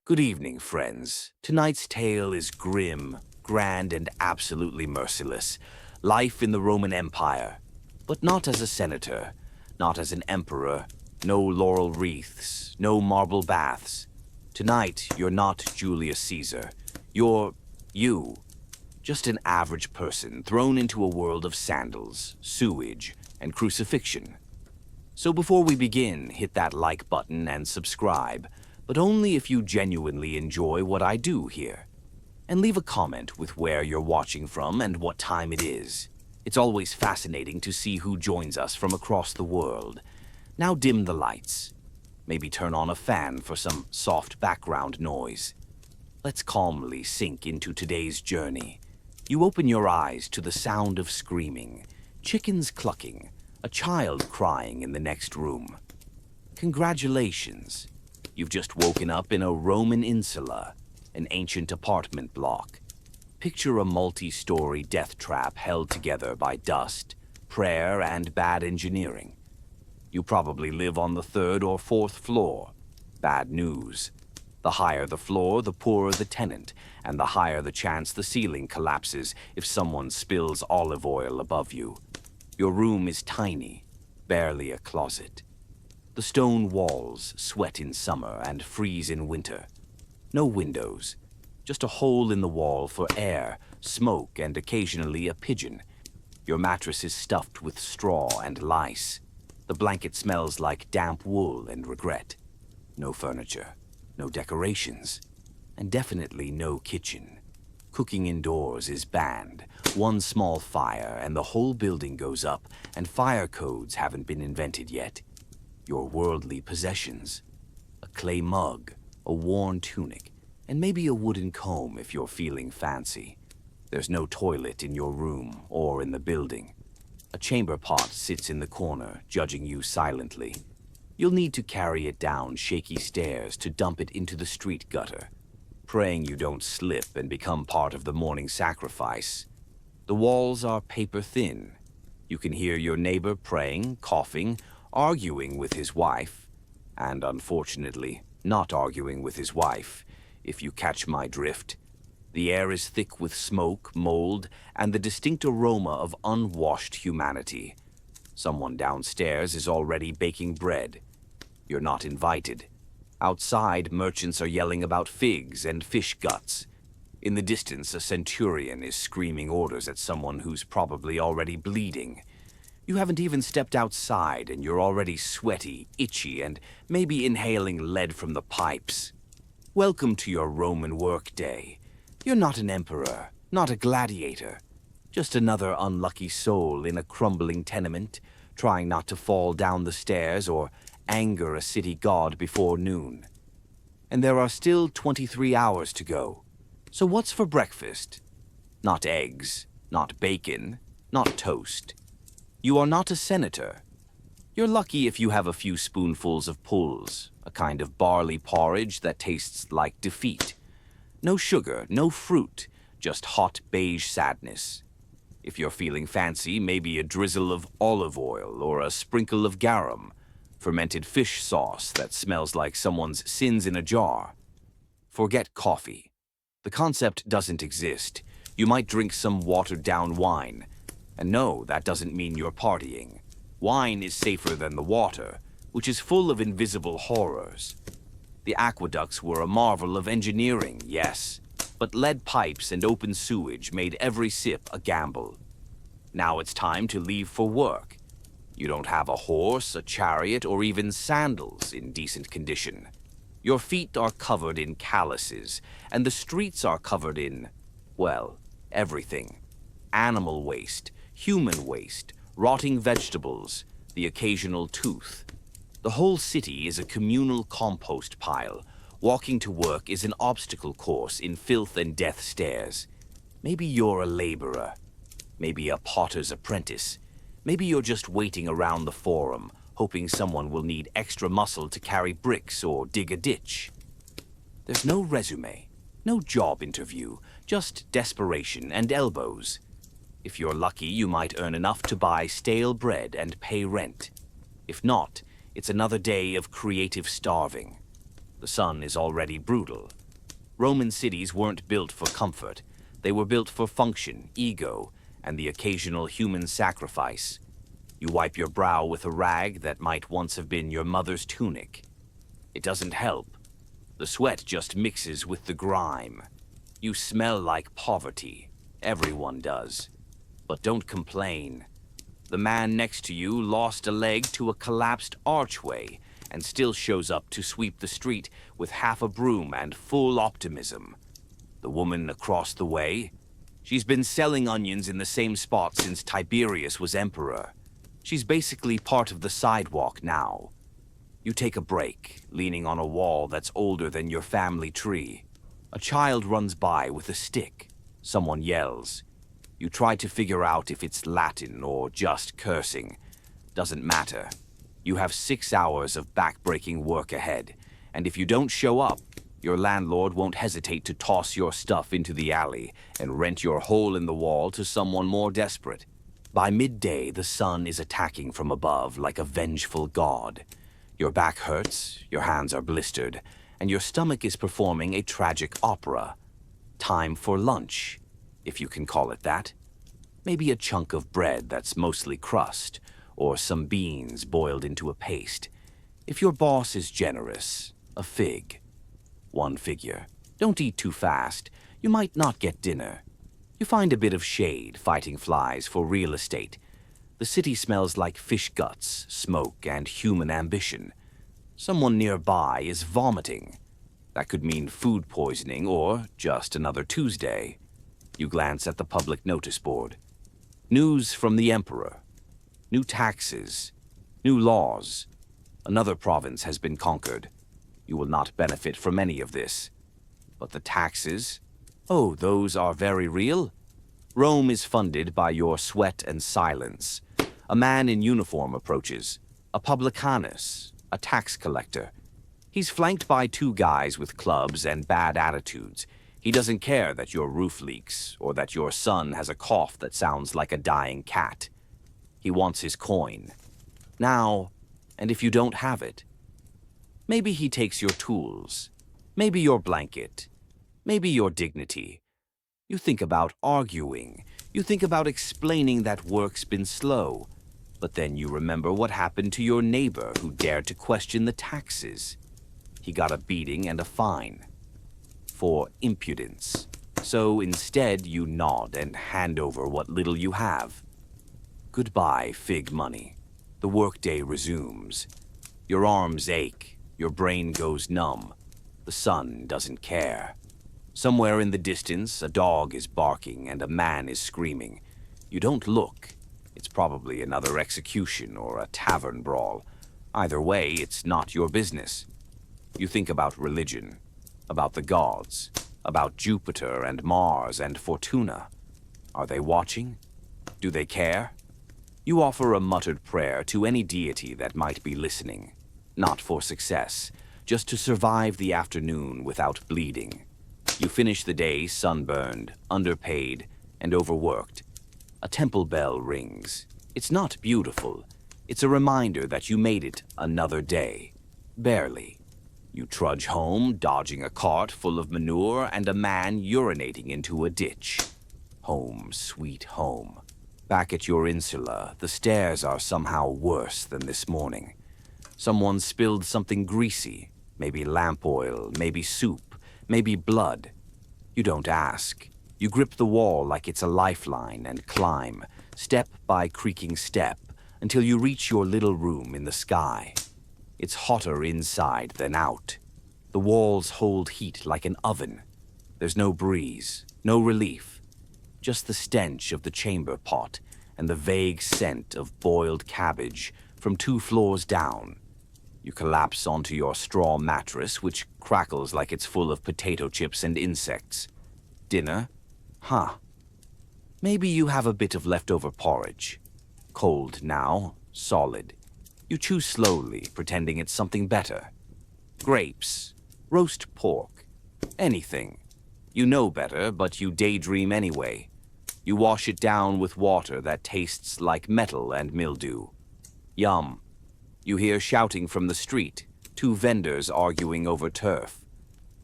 Good evening, friends. Tonight's tale is grim, grand, and absolutely merciless. Life in the Roman Empire. But not as a senator, not as an emperor, no laurel wreaths, no marble baths. Tonight, you're not Julius Caesar. You're you. Just an average person thrown into a world of sandals, sewage, and crucifixion. So before we begin, hit that like button and subscribe, but only if you genuinely enjoy what I do here. And leave a comment with where you're watching from and what time it is. It's always fascinating to see who joins us from across the world. Now dim the lights. Maybe turn on a fan for some soft background noise. Let's calmly sink into today's journey. You open your eyes to the sound of screaming, chickens clucking, a child crying in the next room. Congratulations. You've just woken up in a Roman insula, an ancient apartment block. Picture a multi-story death trap held together by dust, prayer, and bad engineering. You probably live on the third or fourth floor. Bad news. The higher the floor, the poorer the tenant, and the higher the chance the ceiling collapses if someone spills olive oil above you. Your room is tiny, barely a closet. The stone walls sweat in summer and freeze in winter. No windows, just a hole in the wall for air, smoke, and occasionally a pigeon. Your mattress is stuffed with straw and lice. The blanket smells like damp wool and regret. No furniture, no decorations, and definitely no kitchen. Cooking indoors is banned. One small fire and the whole building goes up, and fire codes haven't been invented yet. Your worldly possessions. A clay mug, a worn tunic, and maybe a wooden comb if you're feeling fancy. There's no toilet in your room or in the building. A chamber pot sits in the corner, judging you silently. You'll need to carry it down shaky stairs to dump it into the street gutter, praying you don't slip and become part of the morning sacrifice. The walls are paper thin. You can hear your neighbor praying, coughing, arguing with his wife, and unfortunately, not arguing with his wife, if you catch my drift. The air is thick with smoke, mold, and the distinct aroma of unwashed humanity. Someone downstairs is already baking bread. You're not invited. Outside, merchants are yelling about figs and fish guts. In the distance, a centurion is screaming orders at someone who's probably already bleeding. You haven't even stepped outside and you're already sweaty, itchy, and maybe inhaling lead from the pipes. Welcome to your Roman workday. You're not an emperor, not a gladiator, just another unlucky soul in a crumbling tenement, trying not to fall down the stairs or anger a city god before noon. And there are still 23 hours to go. So what's for breakfast? Not eggs, not bacon, not toast. You are not a senator. You're lucky if you have a few spoonfuls of pulse, a kind of barley porridge that tastes like defeat. No sugar, no fruit, just hot beige sadness. If you're feeling fancy, maybe a drizzle of olive oil or a sprinkle of garum, fermented fish sauce that smells like someone's sins in a jar. Forget coffee. The concept doesn't exist. You might drink some watered-down wine. And no, that doesn't mean you're partying. Wine is safer than the water, which is full of invisible horrors. The aqueducts were a marvel of engineering, yes, but lead pipes and open sewage made every sip a gamble. Now it's time to leave for work. You don't have a horse, a chariot, or even sandals in decent condition. Your feet are covered in calluses, and the streets are covered in, well, everything. Animal waste, human waste, rotting vegetables, the occasional tooth. The whole city is a communal compost pile. Walking to work is an obstacle course in filth and death stares. Maybe you're a laborer. Maybe a potter's apprentice. Maybe you're just waiting around the forum, hoping someone will need extra muscle to carry bricks or dig a ditch. There's no resume, no job interview, just desperation and elbows. If you're lucky, you might earn enough to buy stale bread and pay rent. If not, it's another day of creative starving. The sun is already brutal. Roman cities weren't built for comfort. They were built for function, ego, and the occasional human sacrifice. You wipe your brow with a rag that might once have been your mother's tunic. It doesn't help. The sweat just mixes with the grime. You smell like poverty. Everyone does. But don't complain. The man next to you lost a leg to a collapsed archway and still shows up to sweep the street with half a broom and full optimism. The woman across the way, she's been selling onions in the same spot since Tiberius was emperor. She's basically part of the sidewalk now. You take a break, leaning on a wall that's older than your family tree. A child runs by with a stick. Someone yells. You try to figure out if it's Latin or just cursing. Doesn't matter. You have 6 hours of back-breaking work ahead, and if you don't show up, your landlord won't hesitate to toss your stuff into the alley and rent your hole in the wall to someone more desperate. By midday, the sun is attacking from above like a vengeful god. Your back hurts, your hands are blistered, and your stomach is performing a tragic opera. Time for lunch, if you can call it that. Maybe a chunk of bread that's mostly crust, or some beans boiled into a paste. If your boss is generous, a fig. One figure. Don't eat too fast. You might not get dinner. You find a bit of shade fighting flies for real estate. The city smells like fish guts, smoke, and human ambition. Someone nearby is vomiting. That could mean food poisoning or just another Tuesday. You glance at the public notice board. News from the emperor. New taxes. New laws. Another province has been conquered. You will not benefit from any of this. But the taxes? Oh, those are very real? Rome is funded by your sweat and silence. A man in uniform approaches. A publicanus, a tax collector. He's flanked by 2 guys with clubs and bad attitudes. He doesn't care that your roof leaks or that your son has a cough that sounds like a dying cat. He wants his coin. Now, and if you don't have it, maybe he takes your tools, maybe your blanket, maybe your dignity. You think about arguing. You think about explaining that work's been slow. But then you remember what happened to your neighbor who dared to question the taxes. He got a beating and a fine. For impudence. So instead you nod and hand over what little you have. Goodbye, fig money. The workday resumes. Your arms ache. Your brain goes numb. The sun doesn't care. Somewhere in the distance, a dog is barking and a man is screaming. You don't look. It's probably another execution or a tavern brawl. Either way, it's not your business. You think about religion, about the gods, about Jupiter and Mars and Fortuna. Are they watching? Do they care? You offer a muttered prayer to any deity that might be listening. Not for success, just to survive the afternoon without bleeding. You finish the day sunburned, underpaid, and overworked. A temple bell rings. It's not beautiful. It's a reminder that you made it another day. Barely. You trudge home, dodging a cart full of manure and a man urinating into a ditch. Home, sweet home. Back at your insula, the stairs are somehow worse than this morning. Someone spilled something greasy, maybe lamp oil, maybe soup, maybe blood. You don't ask. You grip the wall like it's a lifeline and climb, step by creaking step, until you reach your little room in the sky. It's hotter inside than out. The walls hold heat like an oven. There's no breeze, no relief. Just the stench of the chamber pot and the vague scent of boiled cabbage from 2 floors down. You collapse onto your straw mattress, which crackles like it's full of potato chips and insects. Dinner? Huh. Maybe you have a bit of leftover porridge. Cold now, solid. You chew slowly, pretending it's something better. Grapes, roast pork, anything. You know better, but you daydream anyway. You wash it down with water that tastes like metal and mildew. Yum. You hear shouting from the street. two vendors arguing over turf.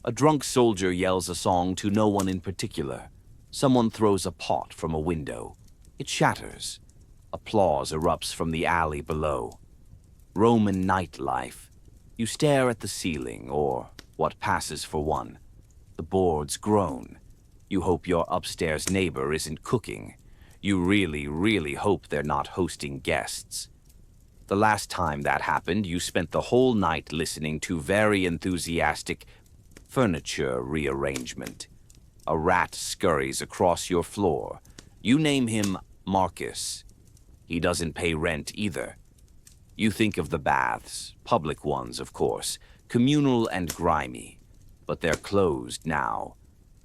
A drunk soldier yells a song to no one in particular. Someone throws a pot from a window. It shatters. Applause erupts from the alley below. Roman nightlife. You stare at the ceiling, or what passes for one. The boards groan. You hope your upstairs neighbor isn't cooking. You really, really hope they're not hosting guests. The last time that happened, you spent the whole night listening to very enthusiastic furniture rearrangement. A rat scurries across your floor. You name him Marcus. He doesn't pay rent either. You think of the baths, public ones, of course, communal and grimy, but they're closed now.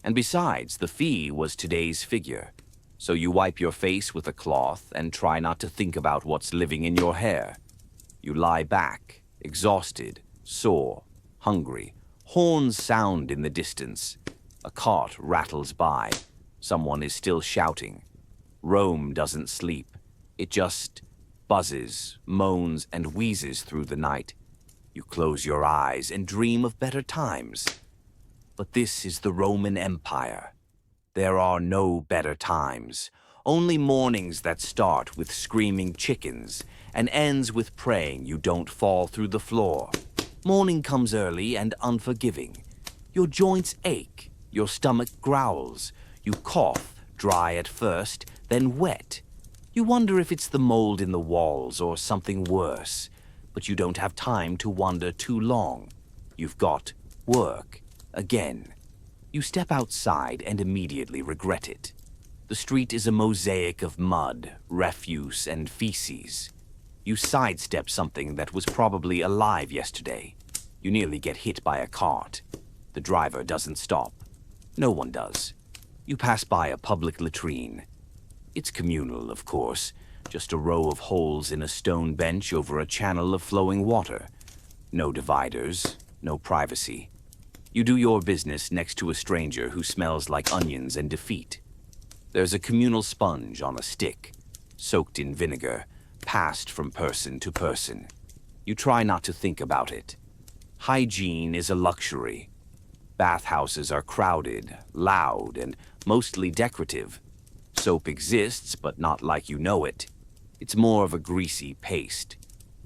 And besides, the fee was today's figure. So you wipe your face with a cloth and try not to think about what's living in your hair. You lie back, exhausted, sore, hungry. Horns sound in the distance. A cart rattles by. Someone is still shouting. Rome doesn't sleep. It just buzzes, moans, and wheezes through the night. You close your eyes and dream of better times. But this is the Roman Empire. There are no better times, only mornings that start with screaming chickens and ends with praying you don't fall through the floor. Morning comes early and unforgiving. Your joints ache, your stomach growls. You cough, dry at first, then wet. You wonder if it's the mold in the walls or something worse, but you don't have time to wonder too long. You've got work again. You step outside and immediately regret it. The street is a mosaic of mud, refuse, and feces. You sidestep something that was probably alive yesterday. You nearly get hit by a cart. The driver doesn't stop. No one does. You pass by a public latrine. It's communal, of course, just a row of holes in a stone bench over a channel of flowing water. No dividers, no privacy. You do your business next to a stranger who smells like onions and defeat. There's a communal sponge on a stick, soaked in vinegar, passed from person to person. You try not to think about it. Hygiene is a luxury. Bathhouses are crowded, loud, and mostly decorative. Soap exists, but not like you know it. It's more of a greasy paste.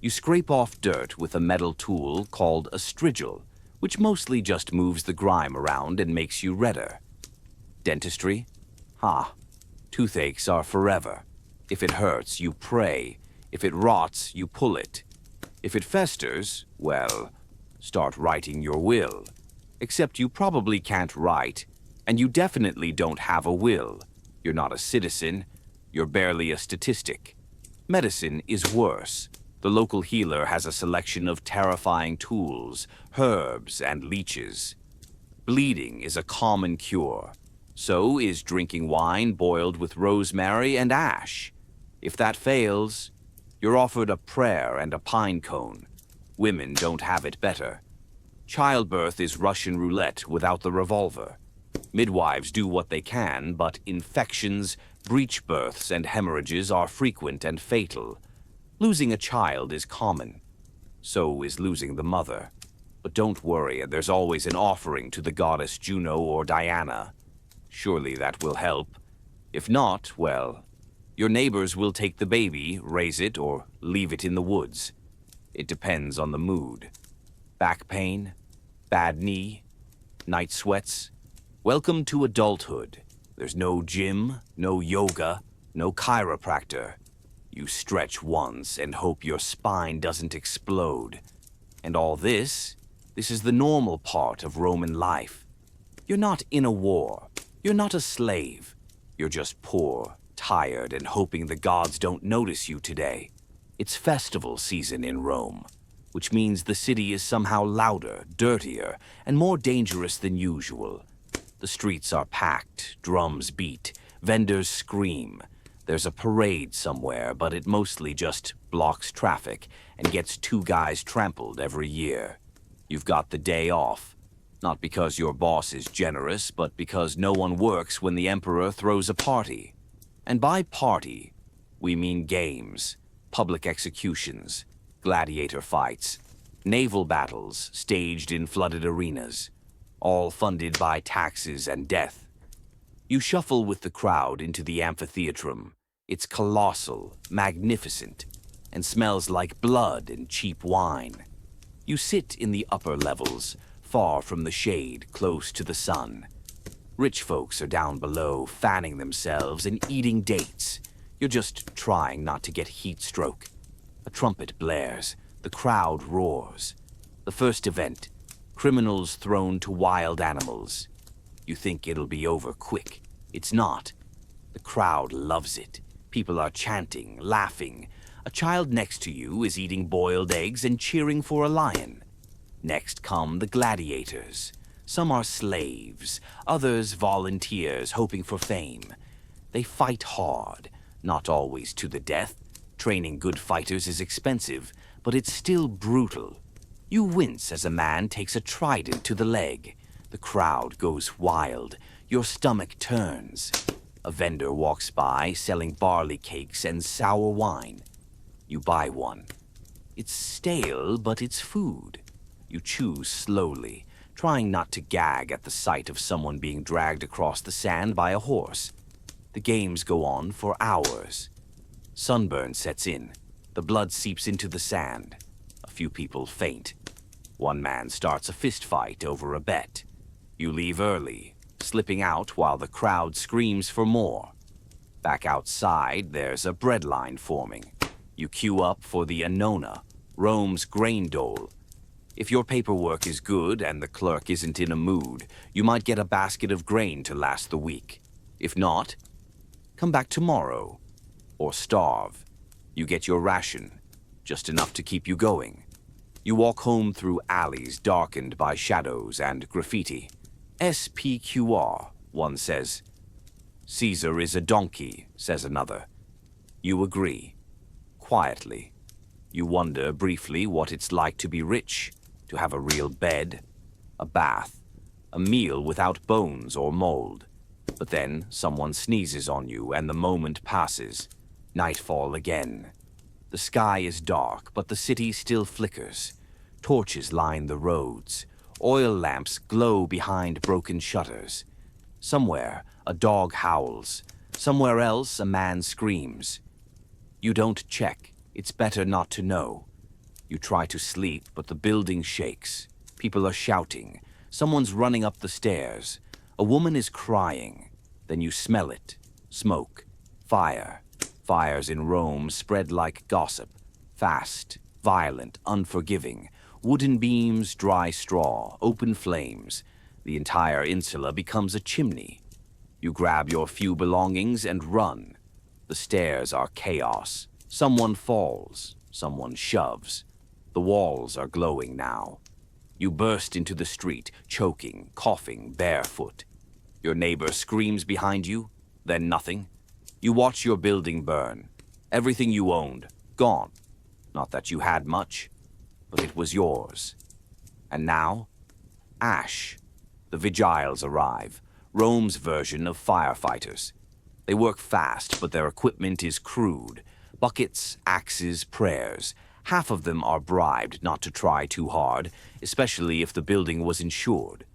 You scrape off dirt with a metal tool called a strigil, which mostly just moves the grime around and makes you redder. Dentistry? Toothaches are forever. If it hurts, you pray. If it rots, you pull it. If it festers, well, start writing your will. Except you probably can't write, and you definitely don't have a will. You're not a citizen. You're barely a statistic. Medicine is worse. The local healer has a selection of terrifying tools, herbs, and leeches. Bleeding is a common cure. So is drinking wine boiled with rosemary and ash. If that fails, you're offered a prayer and a pine cone. Women don't have it better. Childbirth is Russian roulette without the revolver. Midwives do what they can, but infections, breech births, and hemorrhages are frequent and fatal. Losing a child is common. So is losing the mother. But don't worry, there's always an offering to the goddess Juno or Diana. Surely that will help. If not, well, your neighbors will take the baby, raise it, or leave it in the woods. It depends on the mood. Back pain? Bad knee? Night sweats? Welcome to adulthood. There's no gym, no yoga, no chiropractor. You stretch once and hope your spine doesn't explode. And all this is the normal part of Roman life. You're not in a war. You're not a slave. You're just poor, tired, and hoping the gods don't notice you today. It's festival season in Rome, which means the city is somehow louder, dirtier, and more dangerous than usual. The streets are packed, drums beat, vendors scream. There's a parade somewhere, but it mostly just blocks traffic and gets two guys trampled every year. You've got the day off, not because your boss is generous, but because no one works when the emperor throws a party. And by party, we mean games, public executions, gladiator fights, Naval battles staged in flooded arenas, all funded by taxes and death. You shuffle with the crowd into the amphitheatrum. It's colossal, magnificent, and smells like blood and cheap wine. You sit in the upper levels, far from the shade, close to the sun. Rich folks are down below, fanning themselves and eating dates. You're just trying not to get heat stroke. A trumpet blares. The crowd roars. The first event, criminals thrown to wild animals. You think it'll be over quick. It's not. The crowd loves it. People are chanting, laughing. A child next to you is eating boiled eggs and cheering for a lion. Next come the gladiators. Some are slaves, others volunteers hoping for fame. They fight hard, not always to the death. Training good fighters is expensive, but it's still brutal. You wince as a man takes a trident to the leg. The crowd goes wild. Your stomach turns. A vendor walks by selling barley cakes and sour wine. You buy one. It's stale, but it's food. You chew slowly, trying not to gag at the sight of someone being dragged across the sand by a horse. The games go on for hours. Sunburn sets in. The blood seeps into the sand. A few people faint. One man starts a fist fight over a bet. You leave early, slipping out while the crowd screams for more. Back outside, there's a bread line forming. You queue up for the Annona, Rome's grain dole. If your paperwork is good and the clerk isn't in a mood, you might get a basket of grain to last the week. If not, come back tomorrow. Or starve. You get your ration, just enough to keep you going. You walk home through alleys darkened by shadows and graffiti. SPQR, one says. Caesar is a donkey, says another. You agree. Quietly. You wonder briefly what it's like to be rich, to have a real bed, a bath, a meal without bones or mold. But then someone sneezes on you and the moment passes. Nightfall again. The sky is dark, but the city still flickers. Torches line the roads. Oil lamps glow behind broken shutters. Somewhere, a dog howls. Somewhere else, a man screams. You don't check. It's better not to know. You try to sleep, but the building shakes. People are shouting. Someone's running up the stairs. A woman is crying. Then you smell it. Smoke. Fire. Fires in Rome spread like gossip. Fast, violent, unforgiving. Wooden beams, dry straw, open flames. The entire insula becomes a chimney. You grab your few belongings and run. The stairs are chaos. Someone falls. Someone shoves. The walls are glowing now. You burst into the street, choking, coughing, barefoot. Your neighbor screams behind you, then nothing. You watch your building burn. Everything you owned, gone. Not that you had much, but it was yours. And now, ash. The vigiles arrive, Rome's version of firefighters. They work fast, but their equipment is crude. Buckets, axes, prayers. Half of them are bribed not to try too hard, especially if the building was insured.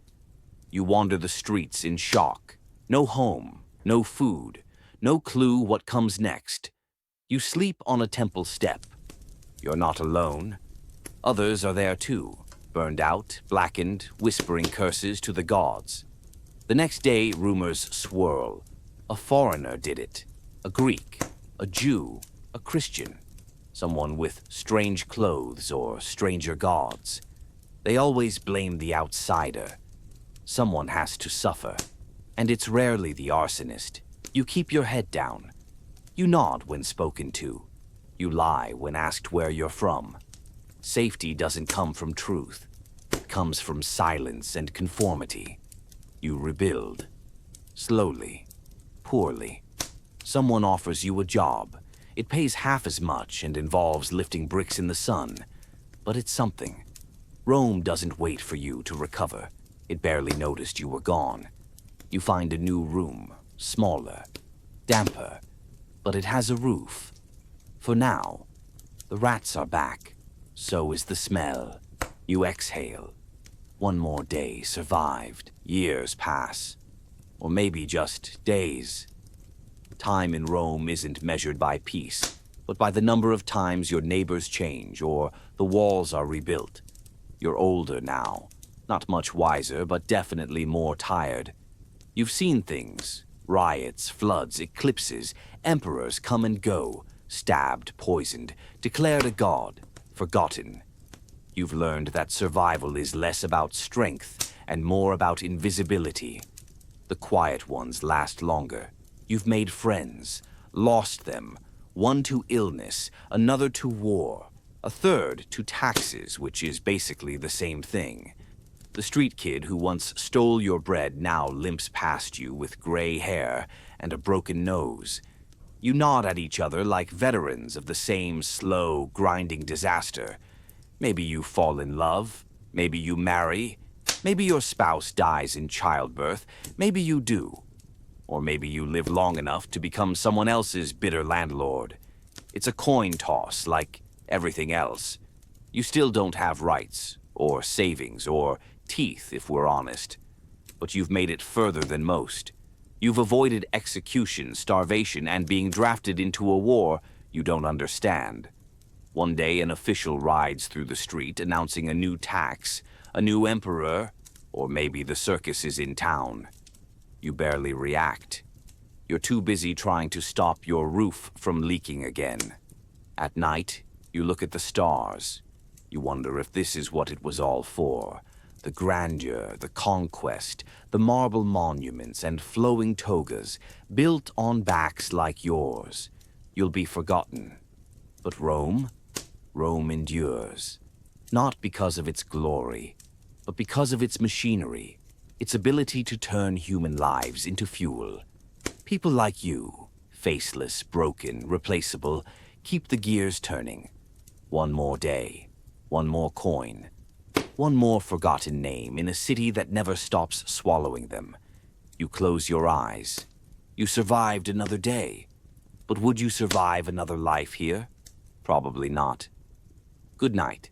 You wander the streets in shock. No home, no food, no clue what comes next. You sleep on a temple step. You're not alone. Others are there too, burned out, blackened, whispering curses to the gods. The next day, rumors swirl. A foreigner did it. A Greek, a Jew, a Christian. Someone with strange clothes or stranger gods. They always blame the outsider. Someone has to suffer. And it's rarely the arsonist. You keep your head down. You nod when spoken to. You lie when asked where you're from. Safety doesn't come from truth. It comes from silence and conformity. You rebuild. Slowly. Poorly. Someone offers you a job. It pays half as much and involves lifting bricks in the sun. But it's something. Rome doesn't wait for you to recover. It barely noticed you were gone. You find a new room, smaller, damper, but it has a roof. For now, the rats are back. So is the smell. You exhale. One more day survived. Years pass. Or maybe just days. Time in Rome isn't measured by peace, but by the number of times your neighbors change or the walls are rebuilt. You're older now. Not much wiser, but definitely more tired. You've seen things. Riots, floods, eclipses, emperors come and go, stabbed, poisoned, declared a god, forgotten. You've learned that survival is less about strength and more about invisibility. The quiet ones last longer. You've made friends, lost them, one to illness, another to war, a third to taxes, which is basically the same thing. The street kid who once stole your bread now limps past you with gray hair and a broken nose. You nod at each other like veterans of the same slow, grinding disaster. Maybe you fall in love, maybe you marry, maybe your spouse dies in childbirth, maybe you do. Or maybe you live long enough to become someone else's bitter landlord. It's a coin toss, like everything else. You still don't have rights, or savings, or teeth, if we're honest. But you've made it further than most. You've avoided execution, starvation, and being drafted into a war you don't understand. One day an official rides through the street announcing a new tax, a new emperor, or maybe the circus is in town. You barely react. You're too busy trying to stop your roof from leaking again. At night, you look at the stars. You wonder if this is what it was all for. The grandeur, the conquest, the marble monuments and flowing togas, built on backs like yours. You'll be forgotten. But Rome? Rome endures. Not because of its glory, but because of its machinery, its ability to turn human lives into fuel. People like you, faceless, broken, replaceable, keep the gears turning. One more day, one more coin, one more forgotten name in a city that never stops swallowing them. You close your eyes. You survived another day. But would you survive another life here? Probably not. Good night.